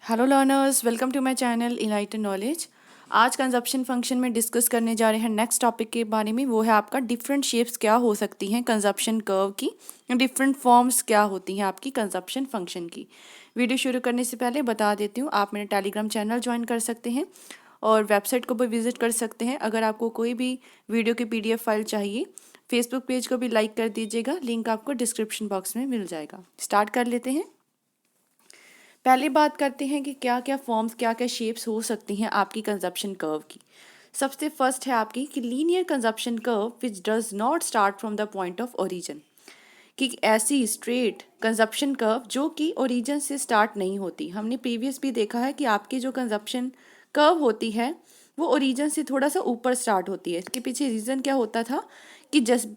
Hello learners, welcome to my channel enlighten knowledge. आज consumption function में discuss करने जा रहे हैं नेक्स्ट टॉपिक के बारे में। वो है आपका डिफरेंट शेप्स क्या हो सकती हैं कंजप्शन कर्व की, डिफरेंट फॉर्म्स क्या होती हैं आपकी कंजप्शन फंक्शन की। वीडियो शुरू करने से पहले बता देती हूँ, आप मेरे टेलीग्राम चैनल ज्वाइन कर सकते हैं और वेबसाइट को भी विजिट कर सकते हैं। अगर आपको कोई भी वीडियो की PDF फाइल चाहिए, फेसबुक पेज को भी लाइक कर दीजिएगा, लिंक आपको डिस्क्रिप्शन बॉक्स में मिल जाएगा। स्टार्ट कर लेते हैं। पहले बात करते हैं कि क्या क्या फॉर्म्स, क्या क्या शेप्स हो सकती हैं आपकी कंजप्शन कर्व की। सबसे फर्स्ट है आपकी कि linear consumption curve which does not start from the point of origin, कि ऐसी स्ट्रेट कंजप्शन कर्व जो कि ओरिजिन से स्टार्ट नहीं होती। हमने प्रीवियस भी देखा है कि आपकी जो कंजप्शन कर्व होती है वो ओरिजिन से थोड़ा सा ऊपर स्टार्ट होती है। इसके पीछे रीज़न क्या होता था कि जस्ट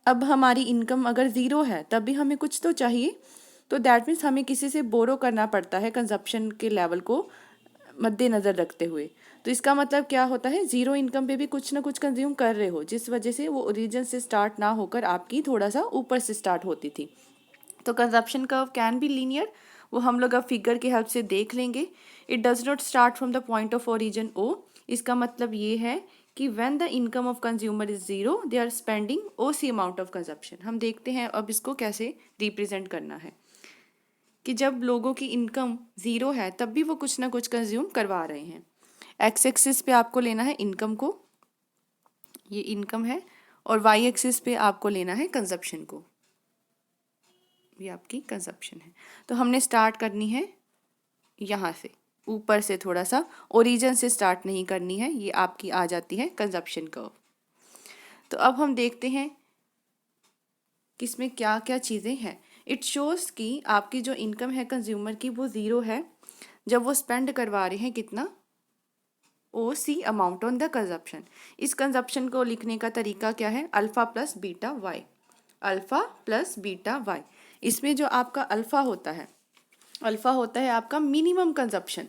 अब हमारी इनकम अगर ज़ीरो है तब भी हमें कुछ तो चाहिए, तो दैट मीन्स हमें किसी से बोरो करना पड़ता है कंजप्शन के लेवल को मद्देनज़र रखते हुए। तो इसका मतलब क्या होता है, ज़ीरो इनकम पे भी कुछ ना कुछ कंज्यूम कर रहे हो, जिस वजह से वो ओरिजिन से स्टार्ट ना होकर आपकी थोड़ा सा ऊपर से स्टार्ट होती थी। तो consumption curve can be linear, वो हम लोग अब फिगर की हेल्प से देख लेंगे। It does not start from the point of origin O. इसका मतलब ये है कि when the income of consumer is zero they are spending O C amount of consumption. हम देखते हैं अब इसको कैसे रिप्रेजेंट करना है कि जब लोगों की इनकम ज़ीरो है तब भी वो कुछ ना कुछ कंज्यूम करवा रहे हैं। एक्स एक्सिस पे आपको लेना है इनकम को, ये इनकम है, और वाई एक्सिस पे आपको लेना है कंजप्शन को, ये आपकी कंजप्शन है। तो हमने स्टार्ट करनी है यहाँ से, ऊपर से थोड़ा सा, ओरिजिन से स्टार्ट नहीं करनी है। ये आपकी आ जाती है कंजप्शन कर्व। तो अब हम देखते हैं कि इसमें क्या क्या चीज़ें हैं। इट शोज़ कि आपकी जो इनकम है कंज्यूमर की वो ज़ीरो है जब वो स्पेंड करवा रहे हैं कितना, O C amount on the consumption. इस कंजप्शन को लिखने का तरीका क्या है, alpha plus beta Y, alpha plus beta Y. इसमें जो आपका अल्फ़ा होता है, अल्फ़ा होता है आपका मिनिमम कंजप्शन,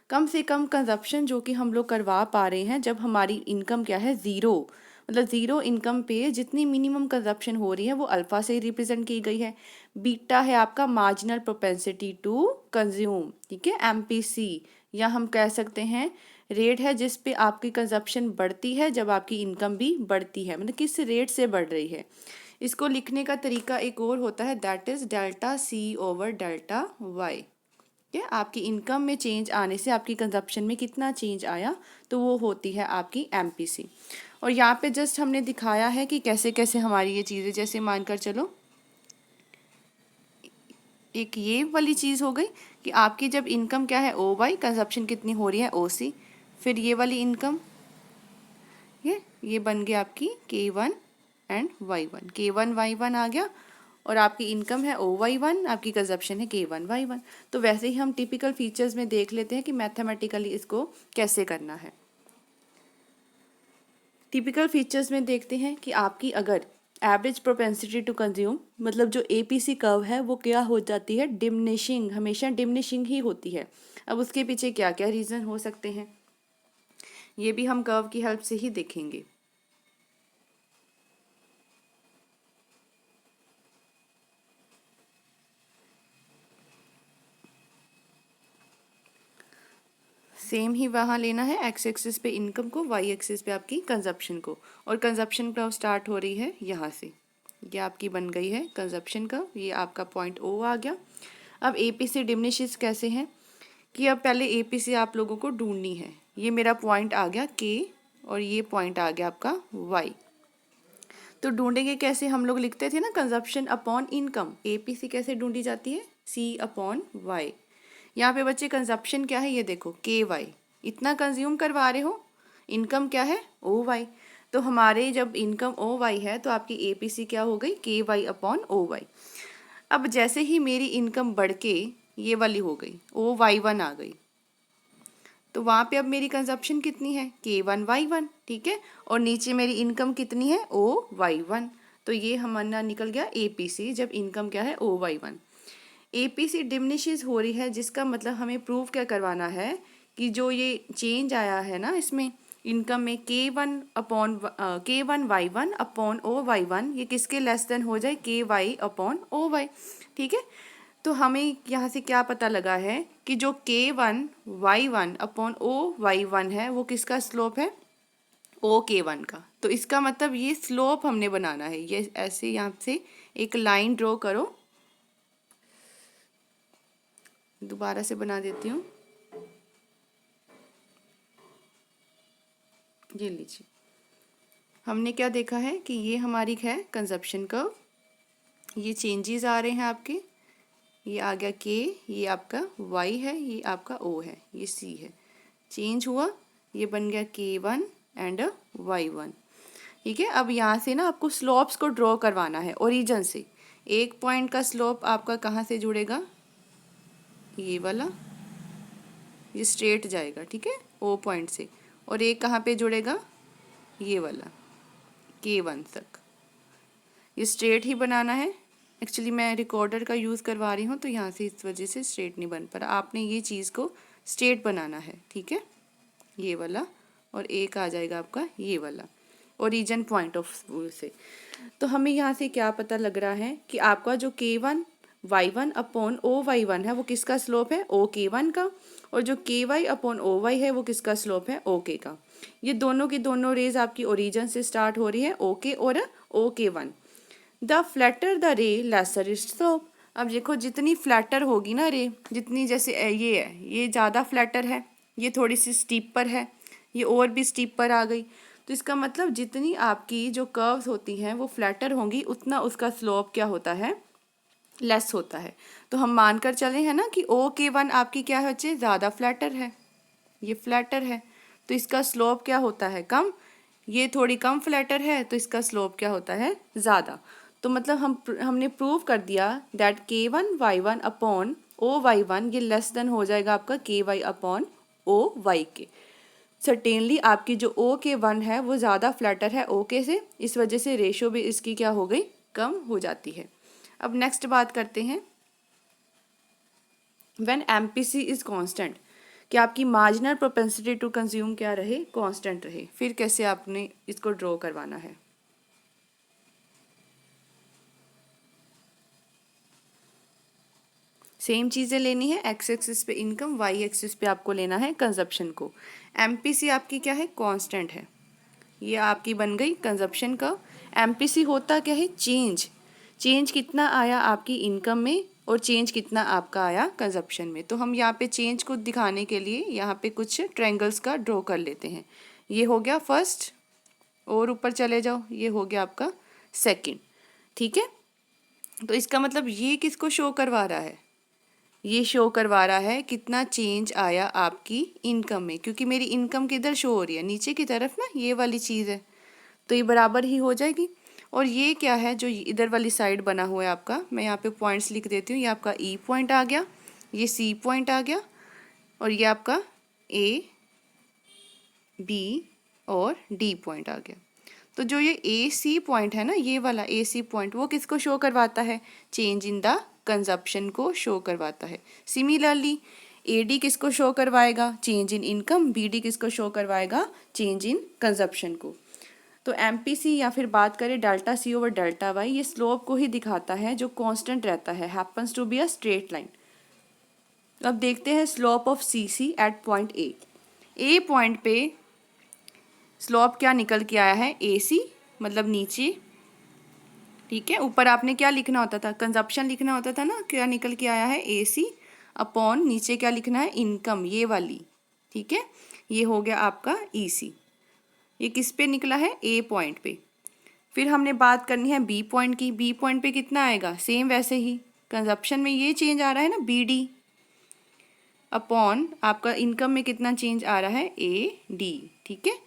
कम से कम कंजप्शन जो कि हम लोग करवा पा रहे हैं जब हमारी इनकम क्या है, ज़ीरो। मतलब ज़ीरो इनकम पे जितनी मिनिमम कंजप्शन हो रही है वो अल्फ़ा से रिप्रेजेंट की गई है। बीटा है आपका मार्जिनल प्रोपेंसिटी टू कंज्यूम, ठीक है, MPC, या हम कह सकते हैं रेट है जिस पे आपकी कंजप्शन बढ़ती है जब आपकी इनकम भी बढ़ती है, मतलब किस रेट से बढ़ रही है। इसको लिखने का तरीका एक और होता है, that is delta C over delta Y. ठीक है, आपकी इनकम में चेंज आने से आपकी कंजप्शन में कितना चेंज आया, तो वो होती है आपकी MPC। और यहाँ पे जस्ट हमने दिखाया है कि कैसे कैसे हमारी ये चीज़ें, जैसे मानकर चलो एक ये वाली चीज़ हो गई कि आपकी जब इनकम क्या है OY, कंजप्शन कितनी हो रही है OC, फिर ये वाली इनकम, ये बन गया आपकी K1 and Y1, K1 Y1 आ गया, और आपकी इनकम है OY1, आपकी कंजप्शन है K1 Y1। तो वैसे ही हम टिपिकल फीचर्स में देख लेते हैं कि मैथमेटिकली इसको कैसे करना है। टिपिकल फीचर्स में देखते हैं कि आपकी अगर एवरेज प्रोपेंसिटी टू कंज्यूम, मतलब जो APC कर्व है वो क्या हो जाती है, डिमिनिशिंग, हमेशा डिमिनिशिंग ही होती है। अब उसके पीछे क्या क्या रीज़न हो सकते हैं ये भी हम कर्व की हेल्प से ही देखेंगे। सेम ही वहाँ लेना है, एक्स एक्सिस पे इनकम को, वाई एक्सिस पे आपकी कंजप्शन को, और कंजप्शन कर्व स्टार्ट हो रही है यहाँ से, ये आपकी बन गई है कंजप्शन कर्व, ये आपका पॉइंट O आ गया। अब APC डिमिनिशेस कैसे हैं कि अब पहले APC आप लोगों को ढूंढनी है। ये मेरा पॉइंट आ गया K और ये पॉइंट आ गया आपका Y। तो ढूंढेंगे कैसे, हम लोग लिखते थे ना कंजप्शन अपॉन इनकम, APC कैसे ढूंढी जाती है, C अपॉन Y। यहाँ पे बच्चे कंजप्शन क्या है, ये देखो KY, इतना कंज्यूम करवा रहे हो, इनकम क्या है OY। तो हमारे जब इनकम OY है तो आपकी APC क्या हो गई, KY अपॉन OY। अब जैसे ही मेरी इनकम बढ़ के ये वाली हो गई, OY1 आ गई, तो वहाँ पे अब मेरी कंजप्शन कितनी है, K1 Y1, ठीक है, और नीचे मेरी इनकम कितनी है OY1। तो ये हमारा निकल गया APC जब इनकम क्या है OY1। APC डिमिनिशेस हो रही है, जिसका मतलब हमें प्रूव क्या करवाना है कि जो ये चेंज आया है ना इसमें इनकम में K1 Y1 अपॉन OY1, ये किसके लेस देन हो जाए, KY अपॉन OY, ठीक है। तो हमें यहाँ से क्या पता लगा है कि जो K1 Y1 अपॉन OY1 है वो किसका स्लोप है, OK1 का। तो इसका मतलब ये स्लोप हमने बनाना है। ये ऐसे यहाँ से एक लाइन ड्रॉ करो, दोबारा से बना देती हूँ। ये लीजिए, हमने क्या देखा है कि ये हमारी है कंजप्शन कर्व, ये चेंजेस आ रहे हैं आपके, ये आ गया K, ये आपका Y है, ये आपका O है, ये C है, चेंज हुआ, ये बन गया K1 एंड Y1। ठीक है, अब यहाँ से ना आपको स्लोप्स को ड्रॉ करवाना है ओरिजिन से। एक पॉइंट का स्लोप आपका कहाँ से जुड़ेगा, ये वाला, ये स्ट्रेट जाएगा, ठीक है, O पॉइंट से, और एक कहाँ पे जुड़ेगा, ये वाला K1 तक। ये स्ट्रेट ही बनाना है। एक्चुअली मैं रिकॉर्डर का यूज़ करवा रही हूँ तो यहाँ से इस वजह से स्ट्रेट नहीं बन पा रहा। आपने ये चीज़ को स्ट्रेट बनाना है, ठीक है, ये वाला, और एक आ जाएगा आपका ये वाला ओरिजिन पॉइंट ऑफ व्यू से। तो हमें यहाँ से क्या पता लग रहा है कि आपका जो K1Y1 अपॉन OY1 है वो किसका स्लोप है, OK1 का, और जो KY अपॉन OY है वो किसका स्लोप है, OK का। ये दोनों की दोनों रेज आपकी ओरिजिन से स्टार्ट हो रही है, OK और OK1। The flatter the ray lesser is slope. अब देखो जितनी फ्लैटर होगी ना रे, जितनी जैसे ये है, ये ज़्यादा फ्लैटर है, ये थोड़ी सी स्टीपर है, ये और भी स्टीपर आ गई। तो इसका मतलब जितनी आपकी जो कर्व्स होती हैं वो फ्लैटर होंगी उतना उसका स्लोप क्या होता है, लेस होता है। तो हम मानकर चले हैं ना कि OK1 आपकी क्या है बच्चे, ज़्यादा फ्लैटर है, ये फ्लैटर है, तो इसका स्लोप क्या होता है, कम। ये थोड़ी कम फ्लैटर है तो इसका स्लोप क्या होता है, ज़्यादा। तो मतलब हमने प्रूव कर दिया दैट K1Y1 अपॉन OY1 ये लेस देन हो जाएगा आपका KY अपॉन OY के। सर्टेनली आपकी जो OK1 है वो ज़्यादा फ्लैटर है OK से, इस वजह से रेशो भी इसकी क्या हो गई, कम हो जाती है। अब नेक्स्ट बात करते हैं, व्हेन MPC इज कांस्टेंट, कि आपकी मार्जिनल प्रोपेंसिटी टू कंज्यूम क्या रहे, कांस्टेंट रहे। फिर कैसे आपने इसको ड्रॉ करवाना है, सेम चीज़ें लेनी है, एक्स एक्सिस पे इनकम, वाई एक्सिस पे आपको लेना है कंजप्शन को। MPC आपकी क्या है, कांस्टेंट है, ये आपकी बन गई कंजप्शन का। MPC होता क्या है, चेंज, चेंज कितना आया आपकी इनकम में और चेंज कितना आपका आया कंजप्शन में। तो हम यहाँ पे चेंज को दिखाने के लिए यहाँ पे कुछ ट्रायंगल्स का ड्रॉ कर लेते हैं। ये हो गया फर्स्ट, और ऊपर चले जाओ, ये हो गया आपका सेकंड, ठीक है। तो इसका मतलब ये किसको शो करवा रहा है, ये शो करवा रहा है कितना चेंज आया आपकी इनकम में, क्योंकि मेरी इनकम किधर शो हो रही है, नीचे की तरफ ना, ये वाली चीज़ है, तो ये बराबर ही हो जाएगी। और ये क्या है जो इधर वाली साइड बना हुआ है आपका, मैं यहाँ पे पॉइंट्स लिख देती हूँ, ये आपका E पॉइंट आ गया, ये C पॉइंट आ गया, और ये आपका A B और D पॉइंट आ गया। तो जो ये AC पॉइंट है ना, ये वाला AC पॉइंट, वो किसको शो करवाता है, चेंज इन द कंजप्शन को शो करवाता है। सिमिलरली AD किसको शो करवाएगा, चेंज इन इनकम, BD किसको शो करवाएगा, चेंज इन कंजप्शन को। तो MPC या फिर बात करें delta C over delta Y, ये स्लोप को ही दिखाता है जो कांस्टेंट रहता है, happens to be a straight line. अब देखते हैं slope of CC at point A point पे स्लोप क्या निकल के आया है, AC, मतलब नीचे, ठीक है। ऊपर आपने क्या लिखना होता था, कंजप्शन लिखना होता था ना, क्या निकल के आया है, AC अपॉन नीचे क्या लिखना है, इनकम, ये वाली, ठीक है। ये हो गया आपका EC, ये किस पे निकला है, A पॉइंट पे। फिर हमने बात करनी है B पॉइंट की, B पॉइंट पे कितना आएगा, सेम वैसे ही कंजप्शन में ये चेंज आ रहा है ना, BD अपॉन आपका इनकम में कितना चेंज आ रहा है, AD, ठीक है।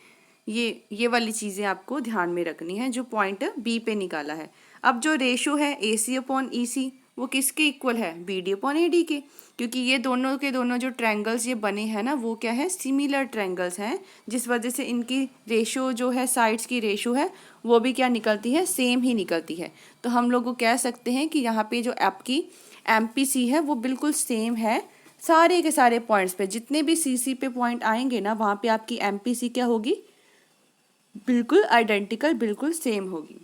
ये वाली चीज़ें आपको ध्यान में रखनी है जो पॉइंट B पे निकाला है। अब जो रेशो है AC अपॉन EC वो किसके इक्वल है, BD अपॉन AD के, क्योंकि ये दोनों के दोनों जो ट्रायंगल्स ये बने हैं ना वो क्या है, सिमिलर ट्रायंगल्स हैं, जिस वजह से इनकी रेशो जो है, साइड्स की रेशो है वो भी क्या निकलती है, सेम ही निकलती है। तो हम लोग को कह सकते हैं कि यहाँ पे जो आपकी MPC है वो बिल्कुल सेम है, सारे के सारे पॉइंट्स पे जितने भी CC पे पॉइंट आएंगे ना वहाँ पे आपकी MPC क्या होगी, बिल्कुल आइडेंटिकल, बिल्कुल सेम होगी।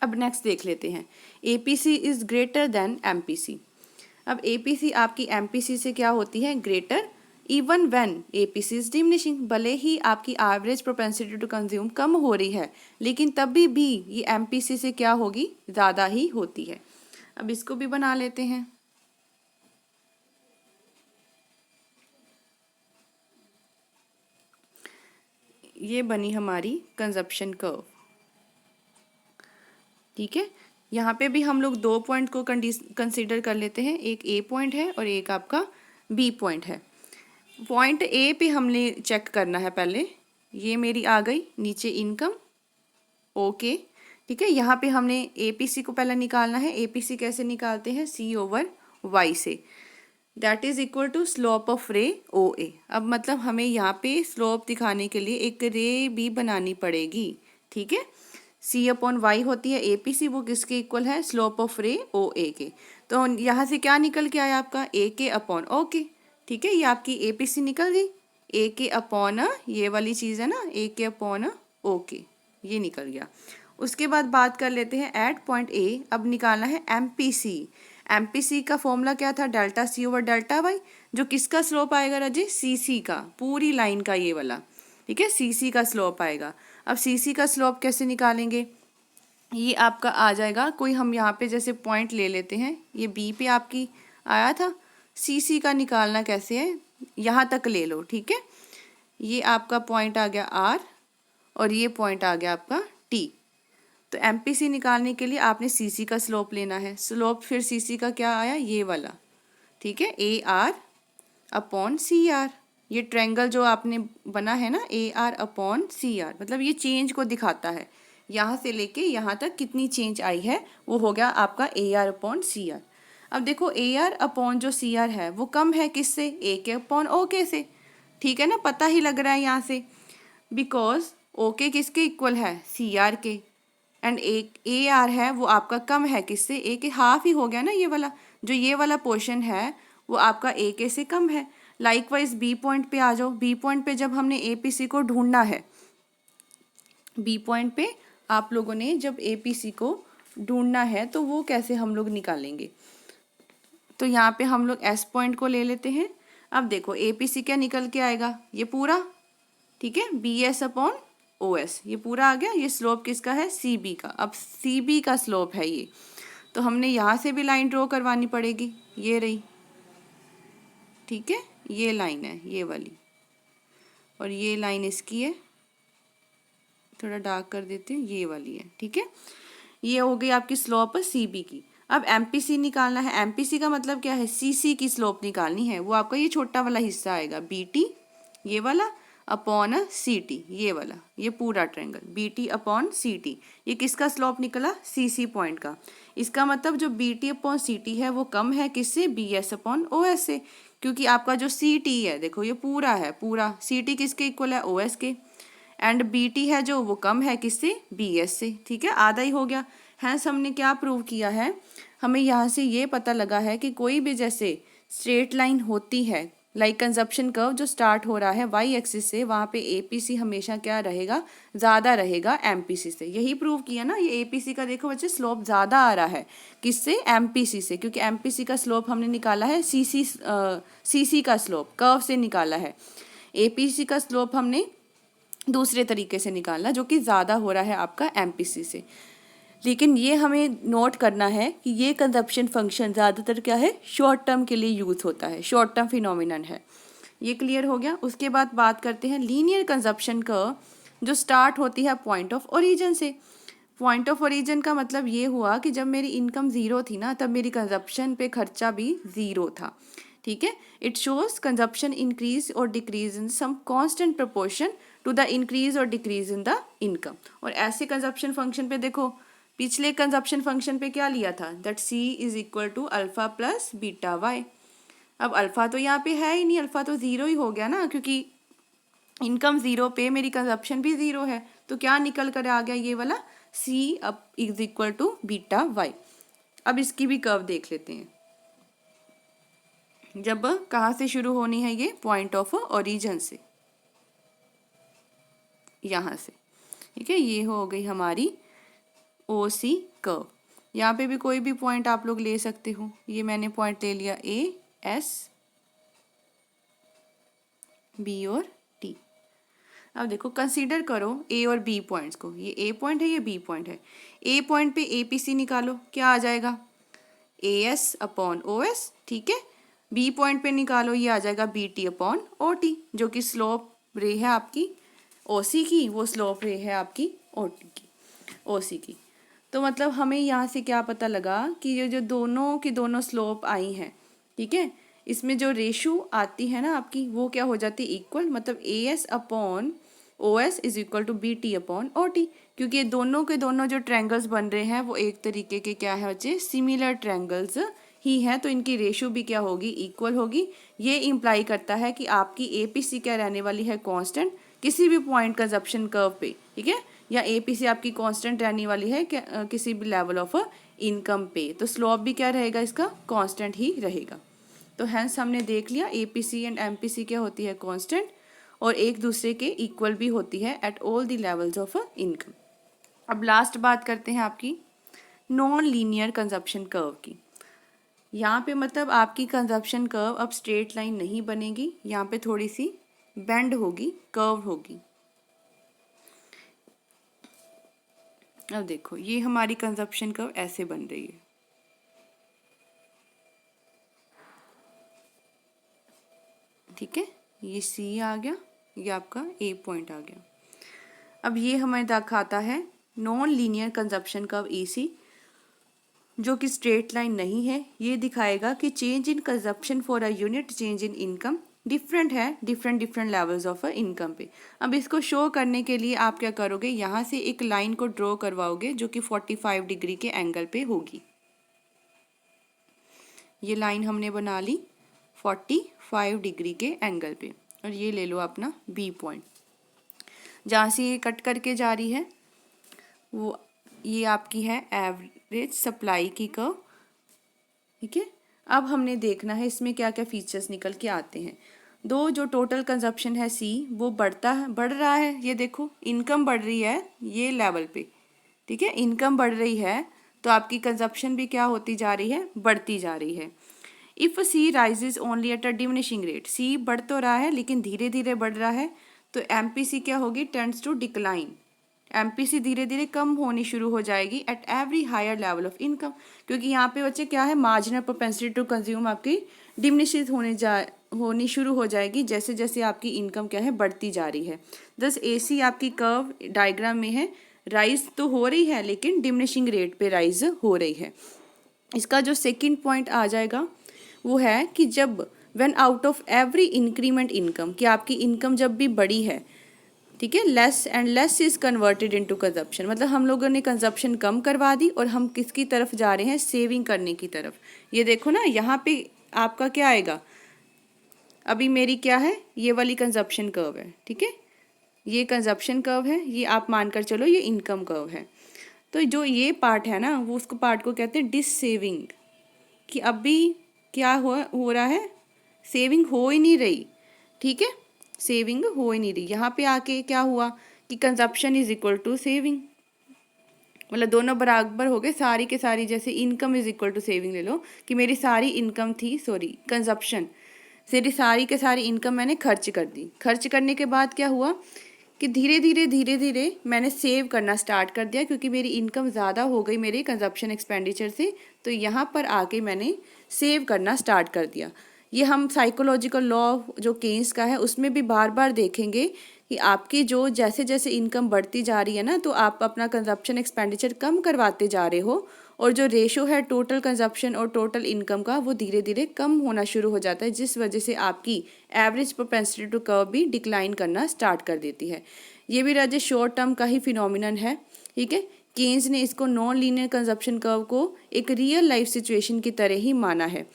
अब नेक्स्ट देख लेते हैं, APC is greater than MPC। अब एपीसी आपकी एमपीसी से क्या होती है, greater, even when APC is diminishing, भले ही आपकी एवरेज प्रोपेंसिटी टू कंज्यूम कम हो रही है लेकिन तभी भी ये एमपीसी से क्या होगी, ज़्यादा ही होती है। अब इसको भी बना लेते हैं। ये बनी हमारी कंजप्शन कर्व, ठीक है। यहाँ पे भी हम लोग 2 पॉइंट को कंसीडर कर लेते हैं, एक ए पॉइंट है और एक आपका बी पॉइंट है। पॉइंट ए पे हमने चेक करना है पहले, ये मेरी आ गई नीचे इनकम, ओके, ठीक है। यहाँ पे हमने एपीसी को पहले निकालना है। एपीसी कैसे निकालते हैं, सी ओवर वाई से, that is equal to slope of ray O ए। अब मतलब हमें यहाँ पे स्लोप दिखाने के लिए एक रे भी बनानी पड़ेगी, ठीक है। सी अपॉन वाई होती है एपीसी, वो किसके इक्वल है, स्लोप ऑफ रे ओ ए के। तो यहाँ से क्या निकल के आया आपका, ए के अपॉन ओ के, ठीक है। ये आपकी एपीसी निकल गई, ए के अपॉन ये वाली चीज़ है ना, ए के अपॉन ओ के, ये निकल गया। उसके बाद बात कर लेते हैं एट पॉइंट ए। अब निकालना है एमपीसी। एमपीसी का फॉर्मूला क्या था, delta C over delta Y, जो किसका स्लोप आएगा राजे, सीसी का, पूरी लाइन का ये वाला, ठीक है, सीसी का स्लोप आएगा। अब सीसी का स्लोप कैसे निकालेंगे, ये आपका आ जाएगा, कोई हम यहाँ पे जैसे पॉइंट ले लेते हैं, ये बी पे आपकी आया था, सीसी का निकालना कैसे है, यहाँ तक ले लो, ठीक है। ये आपका पॉइंट आ गया आर और ये पॉइंट आ गया आपका टी। तो एमपीसी निकालने के लिए आपने सीसी का स्लोप लेना है। स्लोप फिर सीसी का क्या आया, ये वाला, ठीक है, A R upon C R. ये ट्रायंगल जो आपने बना है ना, A R upon C R, मतलब ये चेंज को दिखाता है, यहाँ से लेके यहाँ तक कितनी चेंज आई है, वो हो गया आपका A R upon C R. अब देखो ए आर अपॉन जो सी आर है वो कम है किससे, ए के अपॉन ओ के से, ठीक है ना, पता ही लग रहा है यहाँ से, बिकॉज ओ के किसके इक्वल है, सी आर के, एंड ए आर है वो आपका कम है किससे, ए के हाफ ही हो गया ना, ये वाला जो ये वाला पोर्शन है वो आपका ए के से कम है। लाइकवाइज बी पॉइंट पे आ जाओ। बी पॉइंट पे जब हमने एपीसी को ढूंढना है, बी पॉइंट पे आप लोगों ने जब एपीसी को ढूंढना है तो वो कैसे हम लोग निकालेंगे, तो यहाँ पे हम लोग एस पॉइंट को ले लेते हैं। अब देखो एपीसी क्या निकल के आएगा, ये पूरा, ठीक है, B S upon O S, ये पूरा आ गया। ये स्लोप किसका है, सी बी का। अब सी बी का स्लोप है ये, तो हमने यहाँ से भी लाइन ड्रॉ करवानी पड़ेगी, ये रही, ठीक है, ये लाइन है ये वाली, और ये लाइन इसकी है, थोड़ा डार्क कर देते हैं, ये वाली है, ठीक है। ये हो गई आपकी स्लोप सी बी की। अब एमपीसी निकालना है। एमपीसी का मतलब क्या है, सीसी की स्लोप निकालनी है, वो आपका ये छोटा वाला हिस्सा आएगा, बीटी ये वाला अपॉन सी टी, ये वाला, ये पूरा triangle B T upon C T. ये किसका स्लोप निकला, सी सी पॉइंट का। इसका मतलब जो B T upon C T है वो कम है किससे, B S upon O S से, क्योंकि आपका जो सी टी है देखो ये पूरा है, पूरा सी टी किसके इक्वल है, ओ एस के, एंड बी टी है जो वो कम है किससे, बी एस से, ठीक है, आधा ही हो गया। हैंस हमने क्या प्रूव किया है, हमें यहाँ से ये पता लगा है कि कोई भी जैसे स्ट्रेट लाइन होती है, लाइक कंजप्शन कर्व जो स्टार्ट हो रहा है वाई एक्सिस से, वहाँ पे एपीसी हमेशा क्या रहेगा, ज़्यादा रहेगा एमपीसी से। यही प्रूव किया ना, ये एपीसी का देखो बच्चे स्लोप ज़्यादा आ रहा है किससे, एमपीसी से, क्योंकि एमपीसी का स्लोप हमने निकाला है सीसी का स्लोप कर्व से निकाला है। एपीसी का स्लोप हमने दूसरे तरीके से निकालना, जो कि ज़्यादा हो रहा है आपका एमपीसी से। लेकिन ये हमें नोट करना है कि ये कंजप्शन फंक्शन ज़्यादातर क्या है, शॉर्ट टर्म के लिए यूज़ होता है, शॉर्ट टर्म फिनोमिनन है। ये क्लियर हो गया। उसके बाद बात करते हैं लीनियर कंजप्शन कर्व, जो स्टार्ट होती है पॉइंट ऑफ ओरिजिन से। पॉइंट ऑफ ओरिजिन का मतलब ये हुआ कि जब मेरी इनकम ज़ीरो थी ना, तब मेरी कंजप्शन पे खर्चा भी ज़ीरो था, ठीक है। इट शोज कंजप्शन इंक्रीज और decrease in some constant proportion to the increase और डिक्रीज इन द इनकम। और ऐसे कंजप्शन फंक्शन पे देखो, पिछले कंजप्शन फंक्शन पे क्या लिया था, that C is equal to alpha plus beta Y. अब अल्फा तो यहाँ पे है ही नहीं, अल्फा तो ज़ीरो ही हो गया ना, क्योंकि इनकम ज़ीरो पे मेरी कंजप्शन भी ज़ीरो है, तो क्या निकल कर आ गया, ये वाला सी अब is equal to beta Y. अब इसकी भी कर्व देख लेते हैं। जब कहाँ से शुरू होनी है, ये पॉइंट ऑफ ओरिजिन से, यहाँ से, ठीक है। ये हो गई हमारी ओ सी कर्व। यहाँ पे भी कोई भी पॉइंट आप लोग ले सकते हो। ये मैंने पॉइंट ले लिया ए, एस, बी और टी। अब देखो कंसीडर करो ए और बी पॉइंट्स को, ये ए पॉइंट है, ये बी पॉइंट है। ए पॉइंट पे ए पी सी निकालो, क्या आ जाएगा A S upon O S, ठीक है। बी पॉइंट पे निकालो, ये आ जाएगा B T upon O T, जो कि स्लोप रे है आपकी ओ सी की, वो स्लोप रे है आपकी ओ टी की, ओ सी की। तो मतलब हमें यहाँ से क्या पता लगा कि ये जो दोनों की दोनों स्लोप आई हैं, ठीक है, इसमें जो रेशो आती है ना आपकी, वो क्या हो जाती है इक्वल, मतलब A S upon O S is equal to B T upon O T, क्योंकि ये दोनों के दोनों जो ट्रायंगल्स बन रहे हैं वो एक तरीके के क्या है बच्चे, सिमिलर ट्रायंगल्स ही हैं, तो इनकी रेशो भी क्या होगी, इक्वल होगी। ये इम्प्लाई करता है कि आपकी ए पी सी क्या रहने वाली है, कांस्टेंट, किसी भी पॉइंट कंजप्शन कर्व पे, ठीक है, या ए पी सी आपकी कांस्टेंट रहने वाली है किसी भी लेवल ऑफ इनकम पे, तो स्लोप भी क्या रहेगा इसका, कांस्टेंट ही रहेगा। तो हैंस हमने देख लिया A P C and M P C क्या होती है, कांस्टेंट, और एक दूसरे के इक्वल भी होती है at all the levels of income. अब लास्ट बात करते हैं आपकी नॉन लीनियर कंजप्शन कर्व की। यहाँ पे मतलब आपकी कंजप्शन कर्व अब स्ट्रेट लाइन नहीं बनेगी, यहाँ पे थोड़ी सी बेंड होगी, कर्व होगी। अब देखो ये हमारी कंजप्शन कर्व ऐसे बन रही है, ठीक है, ये सी आ गया, ये आपका ए पॉइंट आ गया। अब ये हमें दिखाता है नॉन लीनियर कंजप्शन कर्व ई सी, जो कि स्ट्रेट लाइन नहीं है। ये दिखाएगा कि change in consumption for a unit change in income different है डिफरेंट लेवल्स ऑफ इनकम पे। अब इसको शो करने के लिए आप क्या करोगे, यहाँ से एक लाइन को ड्रॉ करवाओगे जो कि 45 डिग्री के एंगल पे होगी। ये लाइन हमने बना ली 45 डिग्री के एंगल पे, और ये ले लो अपना बी पॉइंट, जहाँ से ये कट करके जा रही है वो ये आपकी है एवरेज सप्लाई की कर्व, ठीक है। अब हमने देखना है इसमें क्या क्या फीचर्स निकल के आते हैं। दो जो टोटल कंजप्शन है सी वो बढ़ रहा है, ये देखो इनकम बढ़ रही है ये लेवल पे, ठीक है, इनकम बढ़ रही है तो आपकी कंजप्शन भी क्या होती जा रही है, बढ़ती जा रही है। If C rises only at a diminishing rate, C बढ़ तो रहा है लेकिन धीरे धीरे बढ़ रहा है, तो एम पी सी क्या होगी, tends to decline, M P C धीरे धीरे कम होनी शुरू हो जाएगी at every higher level of income, क्योंकि यहाँ पे बच्चे क्या है, मार्जिनल प्रोपेंसिटी टू कंज्यूम आपकी डिमिनिश होनी शुरू हो जाएगी जैसे जैसे आपकी इनकम क्या है, बढ़ती जा रही है। दस ए सी आपकी कर्व डायग्राम में है, राइज तो हो रही है लेकिन डिमिनिशिंग रेट पे राइज हो रही है। इसका जो सेकंड पॉइंट आ जाएगा वो है कि जब when out of every increment income, कि आपकी इनकम जब भी बढ़ी है, ठीक है, less and less is converted into consumption, मतलब हम लोगों ने कंजप्शन कम करवा दी और हम किसकी तरफ जा रहे हैं, सेविंग करने की तरफ। ये देखो ना यहाँ पे आपका क्या आएगा, अभी मेरी क्या है, ये वाली कंजप्शन कर्व है, ठीक है, ये कंजप्शन कर्व है, ये आप मानकर चलो ये इनकम कर्व है। तो जो ये पार्ट है ना वो उसको पार्ट को कहते हैं डिस सेविंग, कि अभी क्या हो रहा है, सेविंग हो ही नहीं रही, ठीक है, सेविंग हो ही नहीं रही। यहाँ पे आके क्या हुआ कि consumption is equal to saving, मतलब दोनों बराबर हो गए, सारी के सारी, जैसे income is equal to saving ले लो, कि मेरी सारी इनकम थी, सॉरी कंजप्शन, मेरी सारी के सारी इनकम मैंने खर्च कर दी। खर्च करने के बाद क्या हुआ कि धीरे धीरे मैंने सेव करना स्टार्ट कर दिया, क्योंकि मेरी इनकम ज़्यादा हो गई मेरे कंजप्शन एक्सपेंडिचर से, तो यहाँ पर आके मैंने सेव करना स्टार्ट कर दिया। ये हम साइकोलॉजिकल लॉ जो केन्स का है उसमें भी बार बार देखेंगे कि आपकी जो जैसे जैसे इनकम बढ़ती जा रही है ना, तो आप अपना कंजप्शन एक्सपेंडिचर कम करवाते जा रहे हो, और जो रेशो है टोटल कंजप्शन और टोटल इनकम का वो धीरे धीरे कम होना शुरू हो जाता है, जिस वजह से आपकी एवरेज प्रोपेंसिटी टू कर्व भी डिक्लाइन करना स्टार्ट कर देती है। ये भी राजे शॉर्ट टर्म का ही फिनोमिनन है, ठीक है। केन्स ने इसको नॉन लीनियर कंजप्शन कर्व को एक रियल लाइफ सिचुएशन की तरह ही माना है।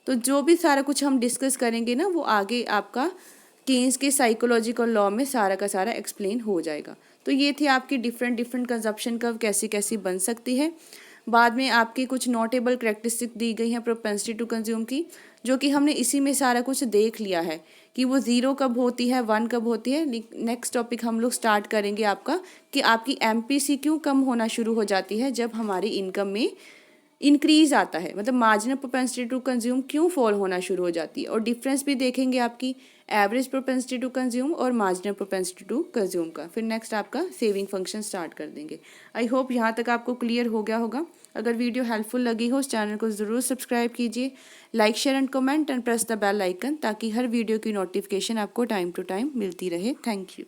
तो जो भी सारा कुछ हम डिस्कस करेंगे ना वो आगे आपका केन्स के साइकोलॉजिकल लॉ में सारा का सारा एक्सप्लेन हो जाएगा। तो ये थी आपकी डिफरेंट कंजप्शन कर्व कैसी कैसी बन सकती है। बाद में आपकी कुछ नोटेबल कैरेक्टरिस्टिक दी गई हैं प्रोपेंसिटी टू कंज्यूम की, जो कि हमने इसी में सारा कुछ देख लिया है कि वो 0 कब होती है, 1 कब होती है। नेक्स्ट टॉपिक हम लोग स्टार्ट करेंगे आपका कि आपकी एमपीसी क्यों कम होना शुरू हो जाती है जब हमारी इनकम में इंक्रीज़ आता है, मतलब मार्जिनल प्रोपेंसिटी टू कंज्यूम क्यों फॉल होना शुरू हो जाती है। और डिफरेंस भी देखेंगे आपकी एवरेज प्रोपेंसिटी टू कंज्यूम और मार्जिनल प्रोपेंसिटी टू कंज्यूम का। फिर नेक्स्ट आपका सेविंग फंक्शन स्टार्ट कर देंगे। आई होप यहाँ तक आपको क्लियर हो गया होगा। अगर वीडियो हेल्पफुल लगी हो, इस चैनल को ज़रूर सब्सक्राइब कीजिए, like share and comment and press the bell icon, ताकि हर वीडियो की नोटिफिकेशन आपको टाइम टू टाइम मिलती रहे। Thank you.